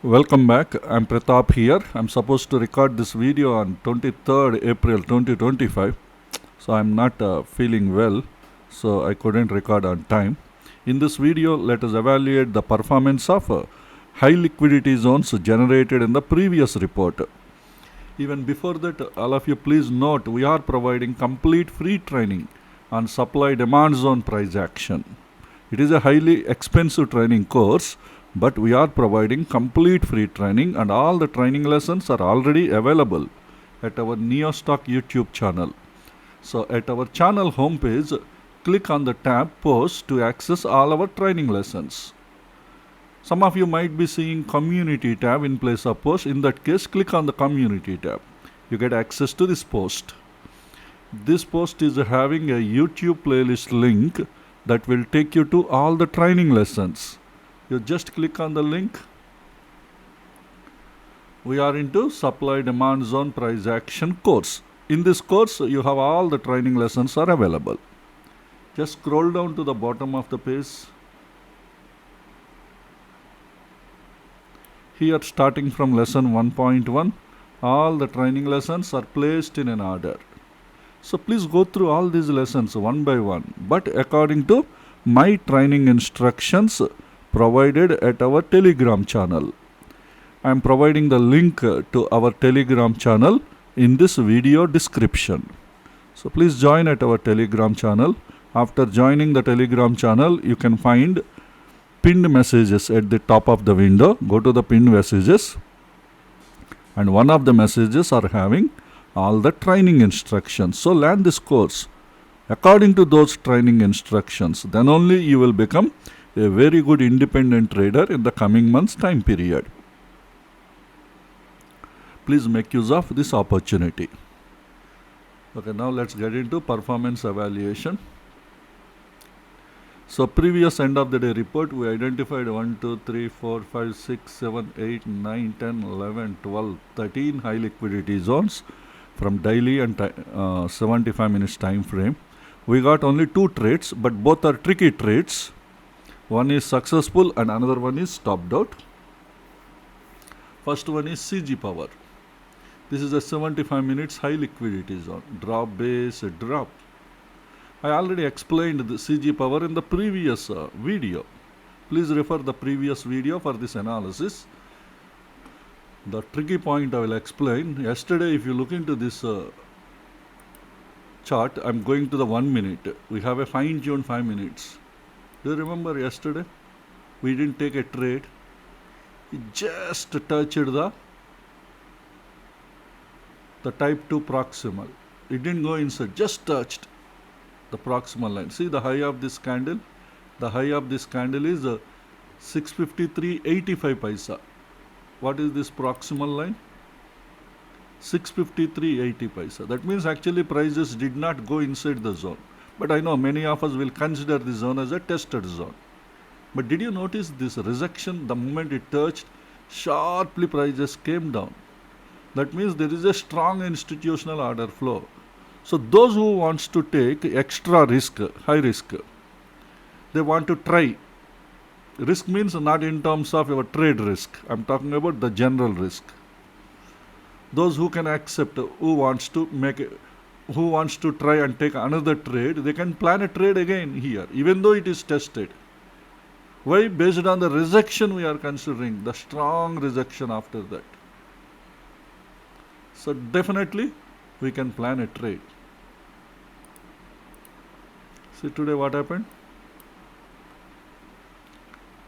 Welcome back. I'm Pratap here. I'm supposed to record this video on 23rd April 2025. So I'm not feeling well, so I couldn't record on time. In this video, let us evaluate the performance of high liquidity zones generated in the previous report. Even before that, all of you please note we are providing complete free training on supply demand zone price action. It is a highly expensive training course, but we are providing complete free training and all the training lessons are already available at our NeoStock YouTube channel. So at our channel homepage, click on the tab Post to access all our training lessons. Some of you might be seeing Community tab in place of Post. In that case, click on the Community tab. You get access to this post. This post is having a YouTube playlist link that will take you to all the training lessons. You just click on the link. We are into supply demand zone price action course. In this course, you have all the training lessons are available. Just scroll down to the bottom of the page. Here, starting from lesson 1.1, all the training lessons are placed in an order. So please go through all these lessons one by one, but according to my training instructions provided at our Telegram channel. I am providing the link to our Telegram channel in this video description. So please join at our Telegram channel. After joining the Telegram channel, you can find pinned messages at the top of the window. Go to the pinned messages, and one of the messages are having all the training instructions. So learn this course according to those training instructions. Then only you will become a very good independent trader in the coming months time period. Please make use of this opportunity. Okay, now let's get into performance evaluation. So previous end of the day report, we identified 1, 2, 3, 4, 5, 6, 7, 8, 9, 10, 11, 12, 13 high liquidity zones from daily and 75 minutes time frame. We got only 2 trades, but both are tricky trades. One is successful and another one is stopped out. First one is CG power. This is a 75 minutes high liquidity zone. Drop base, drop. I already explained the CG power in the previous video. Please refer the previous video for this analysis. The tricky point I will explain. Yesterday, if you look into this chart, I'm going to the 1 minute. We have a fine-tuned 5 minutes. Do you remember yesterday? We didn't take a trade. It just touched the type 2 proximal. It didn't go inside, just touched the proximal line. See the high of this candle? The high of this candle is 653.85 paisa. What is this proximal line? 653.80 paisa. That means actually prices did not go inside the zone. But I know many of us will consider this zone as a tested zone. But did you notice this rejection? The moment it touched, sharply prices came down. That means there is a strong institutional order flow. So those who wants to take extra risk, high risk, they want to try. Risk means not in terms of your trade risk. I'm talking about the general risk. Those who can accept, who wants to try and take another trade, they can plan a trade again here, even though it is tested. Why? Based on the rejection we are considering, the strong rejection after that. So definitely we can plan a trade. See today what happened?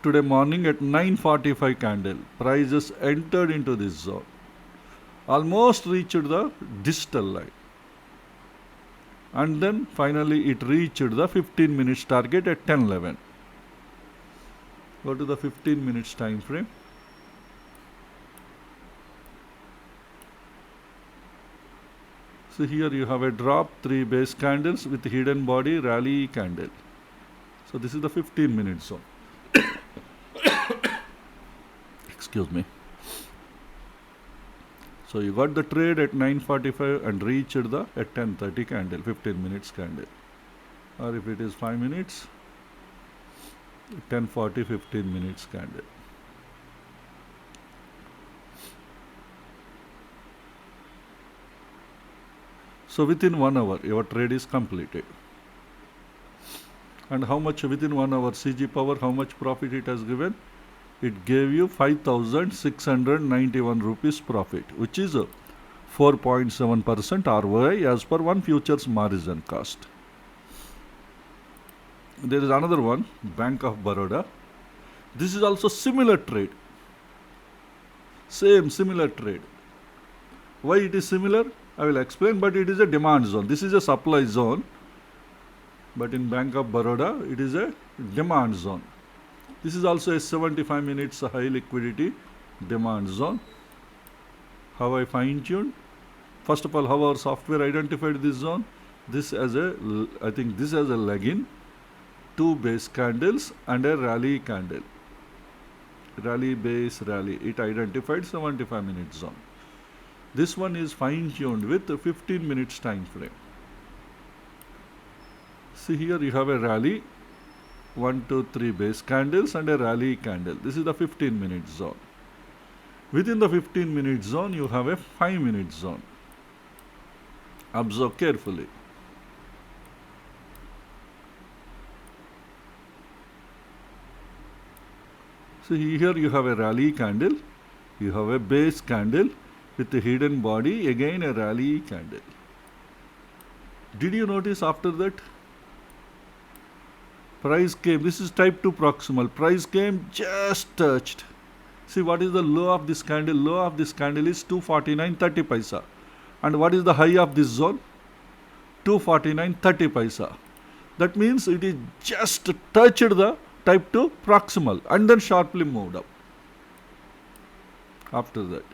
Today morning at 9:45 candle, prices entered into this zone. Almost reached the distal line. And then finally it reached the 15 minutes target at 10:11. Go to the 15 minutes time frame. So here you have a drop, 3 base candles with hidden body rally candle. So this is the 15 minute zone. Excuse me. So you got the trade at 9:45 and reached the at 10:30 candle, 15 minutes candle. Or if it is 5 minutes, 10:40, 15 minutes candle. So within 1 hour, your trade is completed. And how much within 1 hour CG Power, how much profit it has given? It gave you 5,691 rupees profit, which is 4.7% ROI as per one futures margin cost. There is another one, Bank of Baroda. This is also similar trade. Same similar trade. Why it is similar? I will explain, but it is a demand zone. This is a supply zone. But in Bank of Baroda, it is a demand zone. This is also a 75 minutes high liquidity demand zone. How I fine-tuned? First of all, how our software identified this zone? This as a, I think this as a leg-in, 2 base candles and a rally candle. Rally, base, rally. It identified 75 minute zone. This one is fine-tuned with 15 minutes time frame. See here you have a rally, 1, 2, 3 base candles and a rally candle. This is the 15 minute zone. Within the 15 minute zone you have a 5 minute zone. Observe carefully. See here you have a rally candle, you have a base candle with a hidden body, again a rally candle. Did you notice after that? Price came, this is type 2 proximal, price came, just touched. See what is the low of this candle? Low of this candle is 249.30 paisa. And what is the high of this zone? 249.30 paisa. That means it is just touched the type 2 proximal and then sharply moved up. After that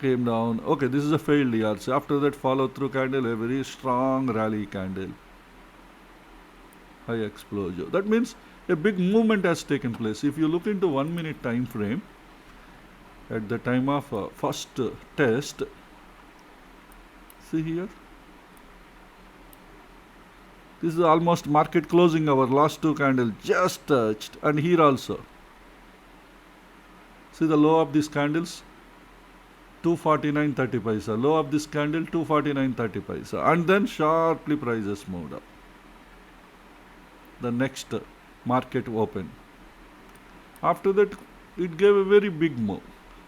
came down. Okay, this is a failed ERC. After that follow through candle, a very strong rally candle. High exposure. That means a big movement has taken place. If you look into 1 minute time frame, at the time of first test, see here, this is almost market closing hour, last 2 candles just touched, and here also. See the low of these candles, 249.30 paisa. Low of this candle, 249.30 paisa. And then sharply prices moved up. The next market open. After that, it gave a very big move.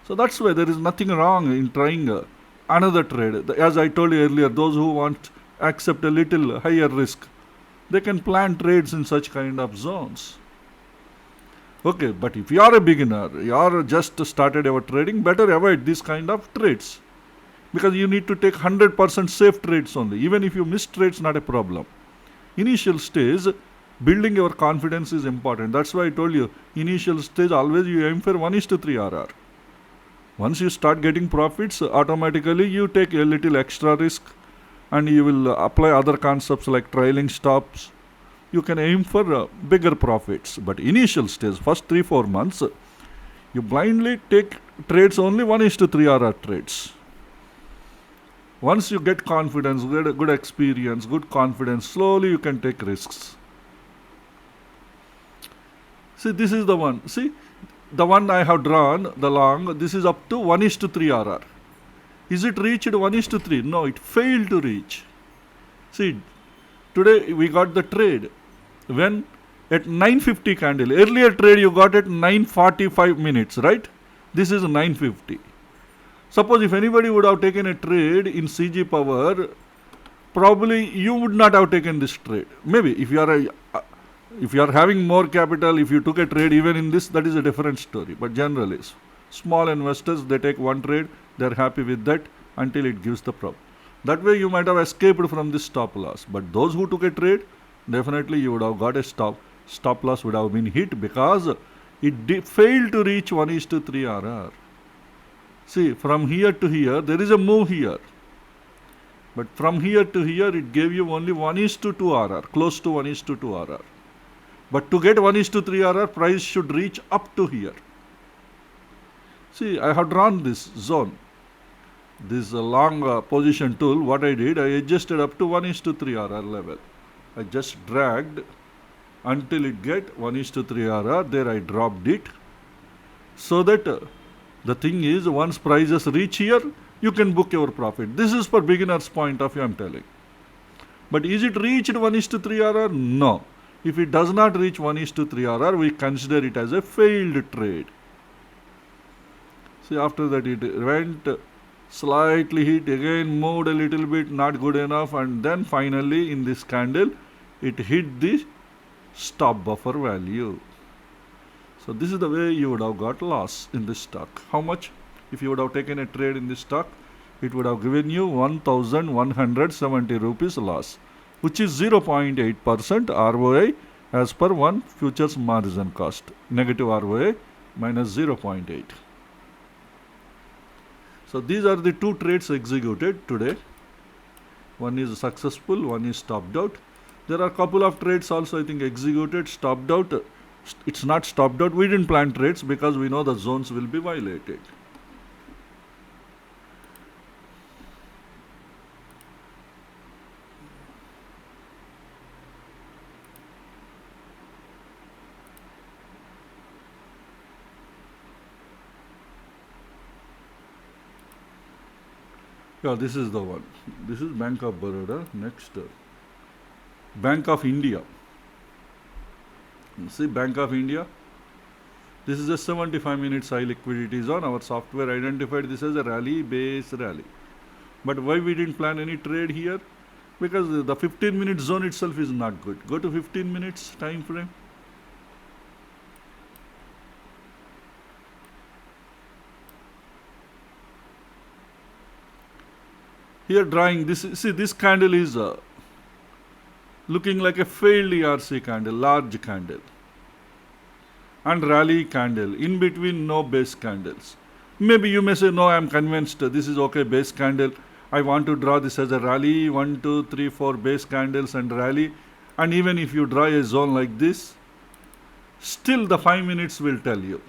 So that's why there is nothing wrong in trying another trade. As I told you earlier, those who want accept a little higher risk, they can plan trades in such kind of zones. Okay, but if you are a beginner, you are just started your trading, better avoid this kind of trades. Because you need to take 100% safe trades only. Even if you miss trades, not a problem. Initial stage, building your confidence is important. That's why I told you, initial stage always you aim for 1:3 RR. Once you start getting profits, automatically you take a little extra risk and you will apply other concepts like trailing stops. You can aim for bigger profits. But initial stage, first 3-4 months, you blindly take trades only 1:3 RR trades. Once you get confidence, get good experience, good confidence, slowly you can take risks. See, this is the one. See, the one I have drawn, the long, this is up to 1:3 RR. Is it reached 1:3? No, it failed to reach. See, today we got the trade when at 9:50 candle. Earlier trade you got at 9:45 minutes, right? This is 9:50. Suppose if anybody would have taken a trade in CG Power, probably you would not have taken this trade. Maybe if you are having more capital, if you took a trade even in this, that is a different story. But generally, small investors, they take one trade, they are happy with that until it gives the problem. That way you might have escaped from this stop loss. But those who took a trade, definitely you would have got a stop loss would have been hit because it failed to reach 1:3 RR. See, from here to here, there is a move here. But from here to here, it gave you only 1:2 RR, close to 1:2 RR. But to get 1:3 RR, price should reach up to here. See, I have drawn this zone. This long position tool, what I did, I adjusted up to 1:3 RR level. I just dragged until it get 1:3 RR. There I dropped it. So that the thing is, once prices reach here, you can book your profit. This is for beginners point of view, I'm telling. But is it reached 1:3 RR? No. If it does not reach 1:3 RR, we consider it as a failed trade. See, after that it went slightly hit, again moved a little bit, not good enough, and then finally in this candle, it hit the stop buffer value. So this is the way you would have got loss in this stock. How much? If you would have taken a trade in this stock, it would have given you 1,170 rupees loss, which is 0.8% ROI as per one futures margin cost. Negative ROI minus 0.8. So these are the two trades executed today. One is successful, one is stopped out. There are a couple of trades also I think executed, stopped out. It's not stopped out. We didn't plan trades because we know the zones will be violated. Yeah, this is the one. This is Bank of Baroda. Next, Bank of India. See, Bank of India. This is a 75 minutes high liquidity zone. Our software identified this as a rally base rally. But why we didn't plan any trade here? Because the 15-minute zone itself is not good. Go to 15 minutes time frame. Here drawing this, see this candle is looking like a failed ERC candle, large candle, and rally candle, in between no base candles. Maybe you may say, no, I am convinced this is okay, base candle. I want to draw this as a rally, 1, 2, 3, 4 base candles and rally. And even if you draw a zone like this, still the 5 minutes will tell you.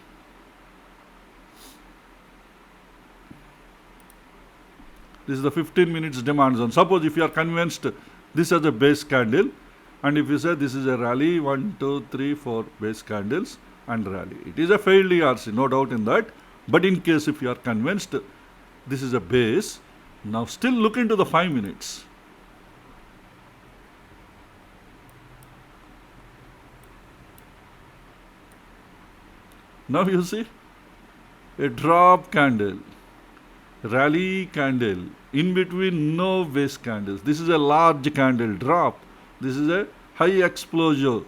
This is the 15 minutes demand zone. Suppose if you are convinced this is a base candle, and if you say this is a rally, 1, 2, 3, 4 base candles and rally. It is a failed ERC, no doubt in that. But in case if you are convinced this is a base, now still look into the 5 minutes. Now you see a drop candle, rally candle, in between no base candles. This is a large candle, drop. This is a high exposure,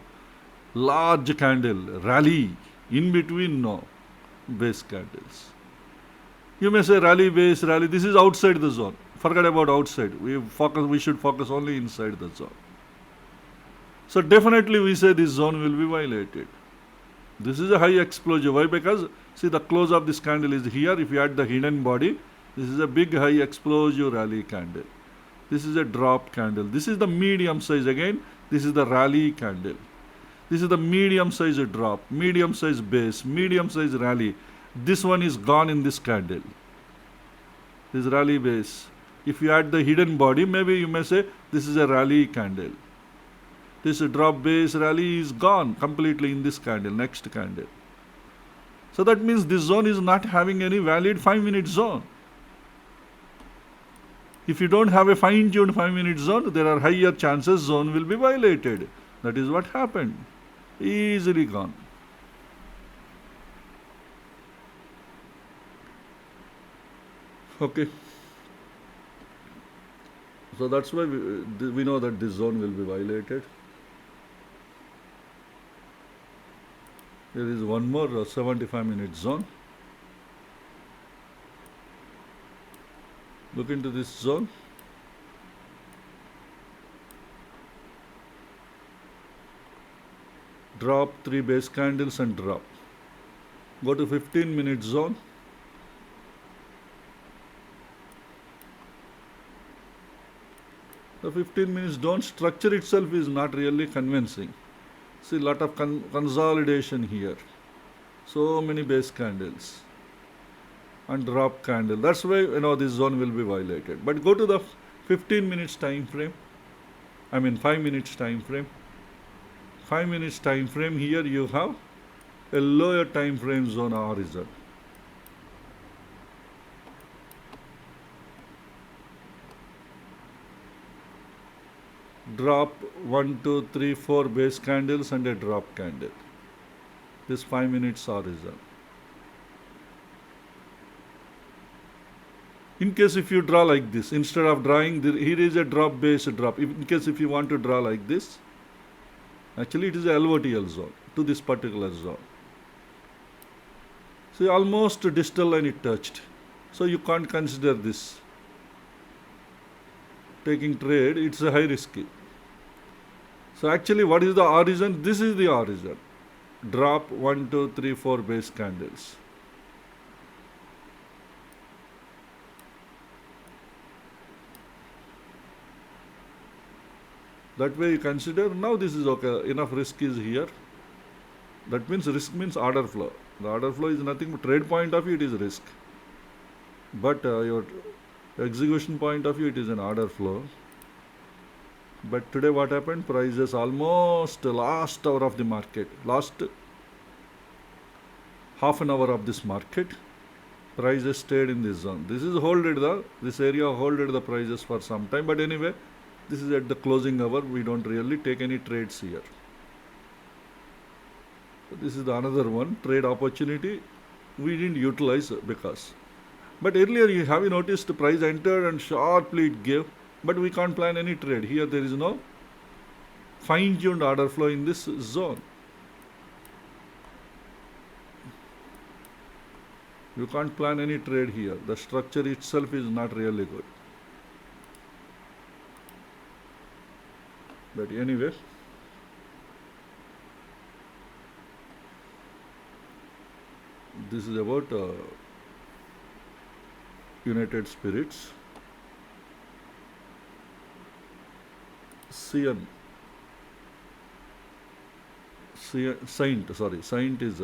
large candle, rally, in between no base candles. You may say rally base, rally. This is outside the zone. Forget about outside. We should focus only inside the zone. So definitely we say this zone will be violated. This is a high exposure. Why? Because see the close of this candle is here. If you add the hidden body, this is a big high exposure rally candle. This is a drop candle. This is the medium size again. This is the rally candle. This is the medium size drop, medium size base, medium size rally. This one is gone in this candle. This rally base. If you add the hidden body, maybe you may say this is a rally candle. This drop base rally is gone completely in this candle, next candle. So that means this zone is not having any valid 5-minute zone. If you don't have a fine-tuned 5-minute zone, there are higher chances zone will be violated. That is what happened. Easily gone. Okay. So that's why we know that this zone will be violated. There is one more 75-minute zone. Look into this zone. Drop 3 base candles and drop. Go to 15-minute zone. The 15 minutes zone structure itself is not really convincing. See, lot of consolidation here. So many base candles and drop candle. That's why this zone will be violated. But go to the 15 minutes time frame. 5 minutes time frame. 5 minutes time frame. Here you have a lower time frame zone horizon. drop 1, 2, 3, 4 base candles and a drop candle. This 5 minutes horizon. In case if you draw like this, instead of drawing, here is a drop base drop. In case if you want to draw like this, actually it is a LOTL zone to this particular zone. See, almost distal line it touched. So you can't consider this. Taking trade, it's a high risky. So actually what is the origin? This is the origin. Drop 1, 2, 3, 4 base candles. That way you consider, now this is okay, enough risk is here. That means risk means order flow. The order flow is nothing but trade point of view, it is risk. But your execution point of view, it is an order flow. But today what happened? Prices almost last hour of the market, last half an hour of this market, prices stayed in this zone. This is this area holded the prices for some time. But anyway, this is at the closing hour. We don't really take any trades here. So this is another one trade opportunity we didn't utilize because. But earlier you have noticed the price entered and sharply it gave. But we can't plan any trade. Here there is no fine-tuned order flow in this zone. You can't plan any trade here. The structure itself is not really good. But anyway, this is about United Spirits. Saint is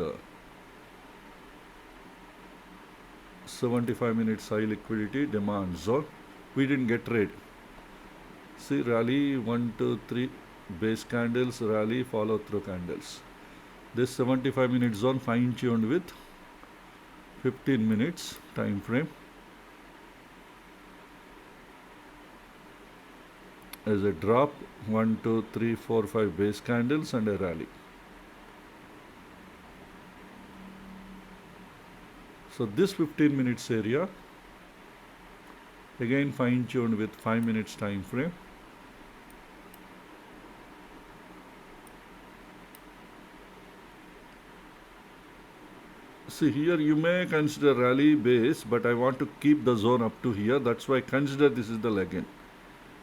75 minutes high liquidity demand zone. We didn't get trade. See, rally 1, 2, 3 base candles, rally follow through candles. This 75 minute zone fine tuned with 15 minutes time frame. As a drop, 1, 2, 3, 4, 5 base candles and a rally. So this 15 minutes area, again fine tuned with 5 minutes time frame. See, here you may consider rally base, but I want to keep the zone up to here. That's why I consider this is the leg-in.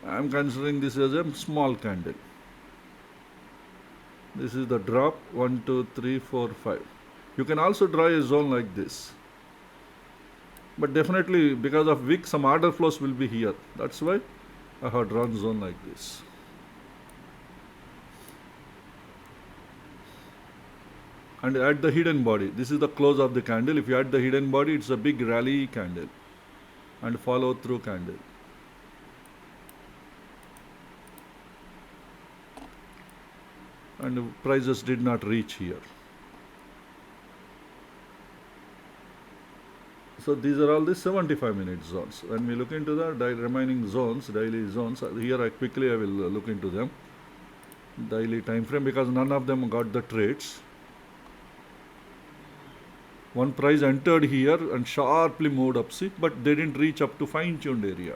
I am considering this as a small candle. This is the drop 1, 2, 3, 4, 5. You can also draw a zone like this. But definitely because of wick, some order flows will be here. That's why I have drawn zone like this. And add the hidden body. This is the close of the candle. If you add the hidden body, it's a big rally candle and follow through candle. And prices did not reach here. So these are all the 75 minute zones. When we look into the remaining zones, daily zones, here I will look into them. Daily time frame, because none of them got the trades. One price entered here and sharply moved up, see, but they didn't reach up to fine-tuned area.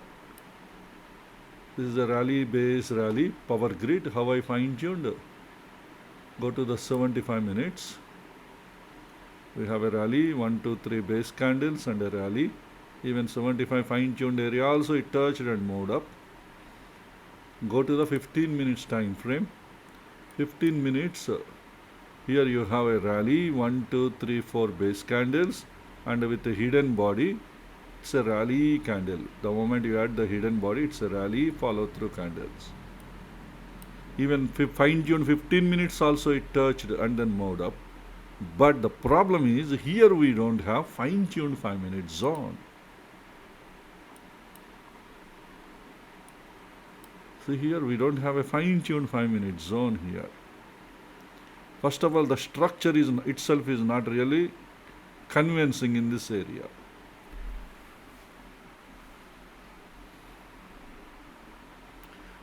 This is a rally base rally, power grid, how I fine-tuned. Go to the 75 minutes. We have a rally, 1, 2, 3 base candles and a rally. Even 75 fine-tuned area also it touched and moved up. Go to the 15 minutes time frame. 15 minutes, here you have a rally, 1, 2, 3, 4 base candles and with a hidden body, it's a rally candle. The moment you add the hidden body, it's a rally follow through candles. Even fine-tuned 15 minutes also it touched and then moved up. But the problem is here we don't have fine-tuned 5 minute zone. See, here we don't have a fine-tuned 5 minute zone here. First of all, the structure itself is not really convincing in this area.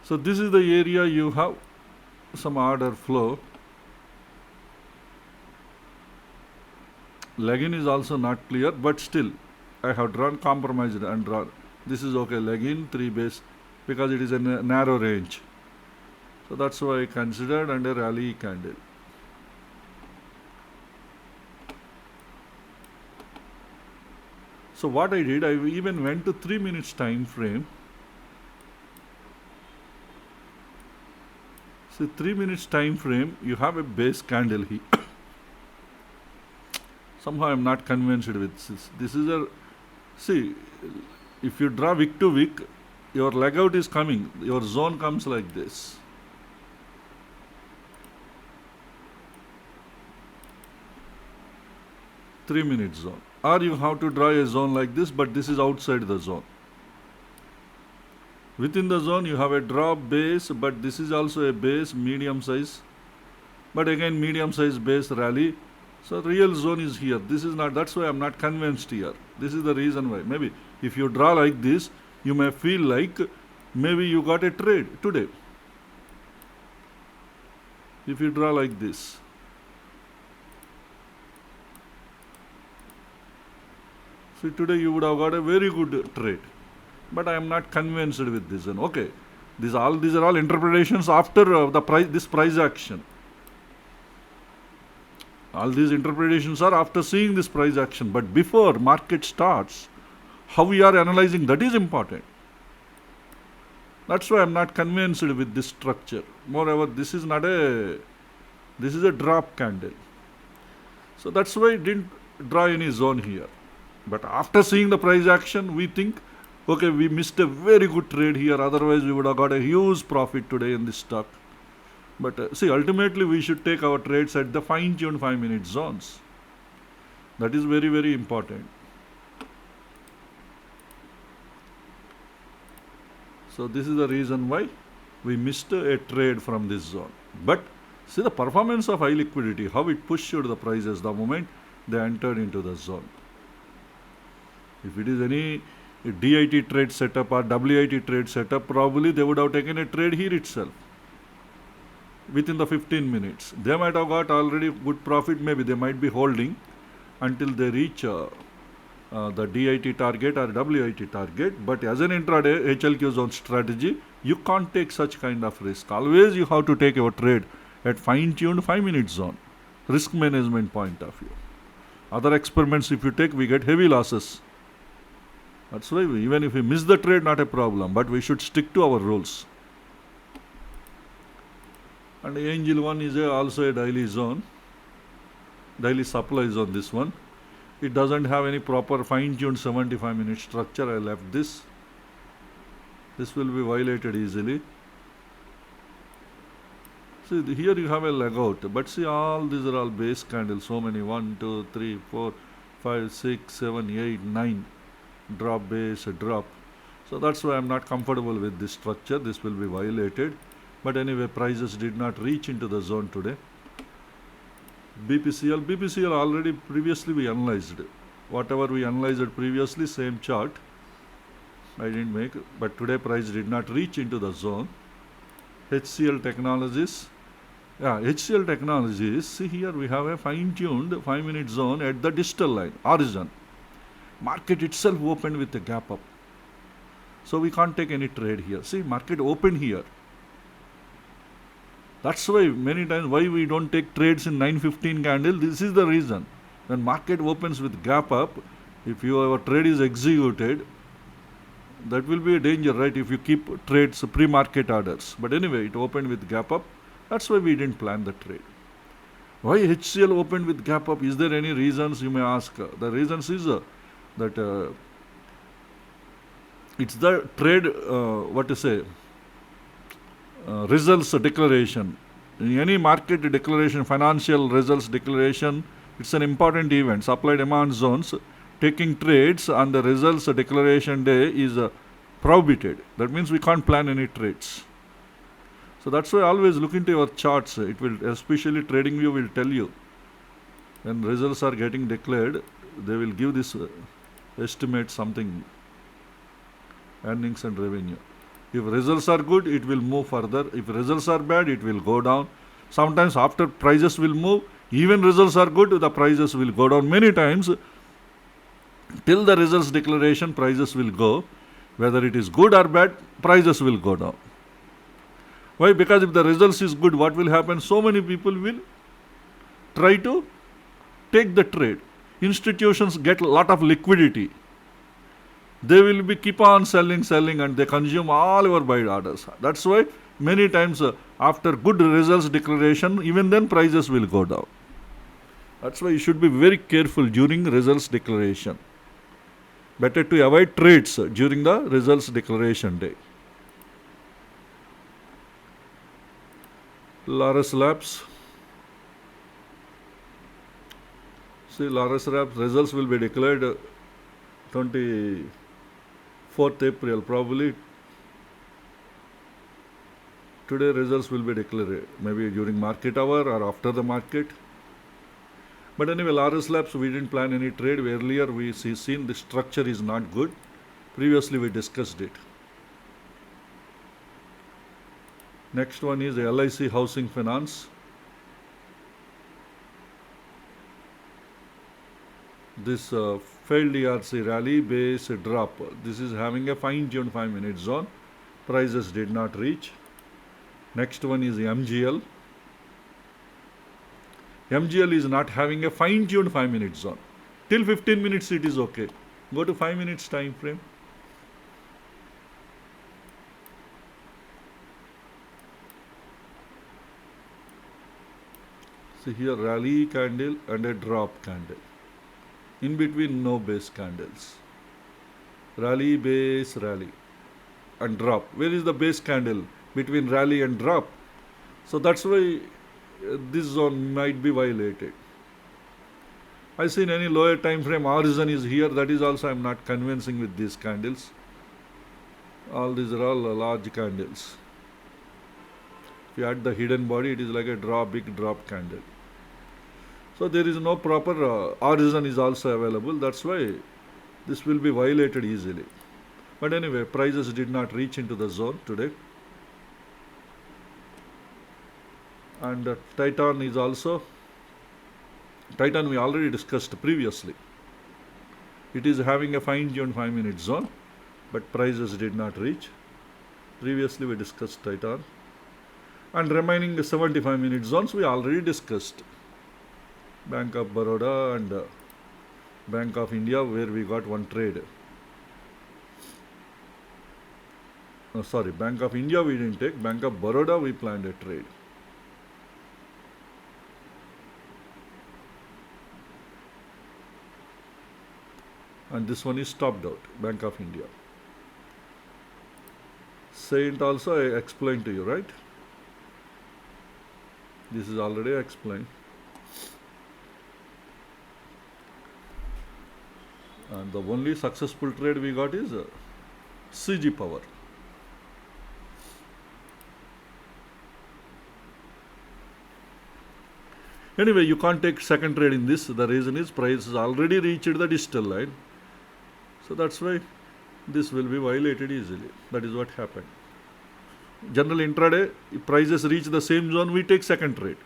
So So this is the area you have some order flow. Leg-in is also not clear, but still I have drawn compromised and drawn. This is okay, leg-in 3 base, because it is a narrow range. So that's why I considered under rally candle. So what I did, I even went to 3 minutes time frame. So 3 minutes time frame, you have a base candle here. Somehow I am not convinced with this. This is a, see, if you draw wick to wick, your leg out is coming, your zone comes like this. Three-minute zone. Or you have to draw a zone like this, but this is outside the zone. Within the zone you have a drop base, but this is also a base, medium size. But again medium size base rally. So real zone is here. This is not, that's why I am not convinced here. This is the reason why. Maybe if you draw like this, you may feel like maybe you got a trade today. If you draw like this. See, today you would have got a very good trade. But I am not convinced with this one. Okay. These are all interpretations after this price action. All these interpretations are after seeing this price action. But before market starts, how we are analyzing, that is important. That's why I am not convinced with this structure. Moreover, this is a drop candle. So that's why I didn't draw any zone here. But after seeing the price action, we think, okay, we missed a very good trade here. Otherwise, we would have got a huge profit today in this stock. But see, ultimately, we should take our trades at the fine-tuned 5-minute zones. That is very, very important. So this is the reason why we missed a trade from this zone. But see the performance of high liquidity, how it pushed the prices the moment they entered into the zone. If it is any DIT trade setup or WIT trade setup, probably they would have taken a trade here itself within the 15 minutes. They might have got already good profit, maybe they might be holding until they reach the DIT target or WIT target. But as an intraday HLQ zone strategy, you can't take such kind of risk. Always you have to take your trade at fine-tuned 5-minute zone, risk management point of view. Other experiments if you take, we get heavy losses. That's why even if we miss the trade, not a problem, but we should stick to our rules. And Angel 1 is also a daily zone, daily supply zone, this one. It doesn't have any proper fine-tuned 75-minute structure. I left this. This will be violated easily. See, here you have a leg out, but see, all these are all base candles. So many 1, 2, 3, 4, 5, 6, 7, 8, 9. Drop base, drop. So that's why I am not comfortable with this structure. This will be violated. But anyway, prices did not reach into the zone today. BPCL already previously we analyzed. Whatever we analyzed previously, same chart. I didn't make, but today price did not reach into the zone. HCL Technologies. Yeah, HCL Technologies, see here we have a fine-tuned 5-minute zone at the distal line, origin. Market itself opened with a gap up. So we can't take any trade here. See, market opened here. That's why many times why we don't take trades in 9:15 candle. This is the reason. When market opens with gap up, if your trade is executed, that will be a danger, right? If you keep trades pre-market orders. But anyway, it opened with gap up. That's why we didn't plan the trade. Why HCL opened with gap up? Is there any reasons, you may ask? The reasons is that it's the trade, results declaration. In any market declaration, financial results declaration, it's an important event. Supply demand zones, taking trades on the results declaration day is prohibited. That means we can't plan any trades. So that's why always look into your charts. It will, especially TradingView will tell you when results are getting declared, they will give this estimate something, earnings and revenue. If results are good, it will move further. If results are bad, it will go down. Sometimes after prices will move, even results are good, the prices will go down. Many times, till the results declaration, prices will go. Whether it is good or bad, prices will go down. Why? Because if the results is good, what will happen? So many people will try to take the trade. Institutions get a lot of liquidity. They will be keep on selling, and they consume all our buy orders. That's why many times after good results declaration, even then prices will go down. That's why you should be very careful during results declaration. Better to avoid trades during the results declaration day. Laurus Labs. See, Laurus Labs results will be declared 24th April, probably. Today results will be declared, maybe during market hour or after the market. But anyway, Laurus Labs, we didn't plan any trade. Earlier we seen the structure is not good. Previously we discussed it. Next one is LIC Housing Finance. This failed ERC rally base drop. This is having a fine-tuned 5-minute zone. Prices did not reach. Next one is MGL. MGL is not having a fine-tuned 5-minute zone. Till 15 minutes it is okay. Go to 5 minutes time frame. See here, rally candle and a drop candle. In between, no base candles. Rally, base, rally, and drop. Where is the base candle between rally and drop? So that's why this zone might be violated. I seen any lower time frame origin is here. That is also I am not convincing with these candles. All these are all large candles. If you add the hidden body, it is like a big drop candle. So there is no proper origin is also available. That's why this will be violated easily. But anyway, prices did not reach into the zone today. And Titan is also, Titan we already discussed previously. It is having a fine-tuned 5-minute zone, but prices did not reach. Previously we discussed Titan. And remaining 75-minute zones we already discussed. Bank of Baroda and Bank of India, where we got one trade. Bank of India we didn't take. Bank of Baroda we planned a trade. And this one is stopped out, Bank of India. Saint also I explained to you, right? This is already explained. And the only successful trade we got is CG Power. Anyway, you can't take second trade in this. The reason is price has already reached the digital line. So that's why this will be violated easily. That is what happened. Generally intraday, if prices reach the same zone, we take second trade.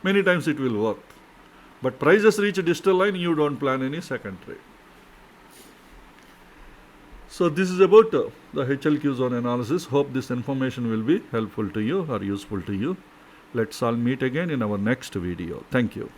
Many times it will work. But prices reach a digital line, you don't plan any second trade. So this is about the HLQ zone analysis. Hope this information will be helpful to you or useful to you. Let's all meet again in our next video. Thank you.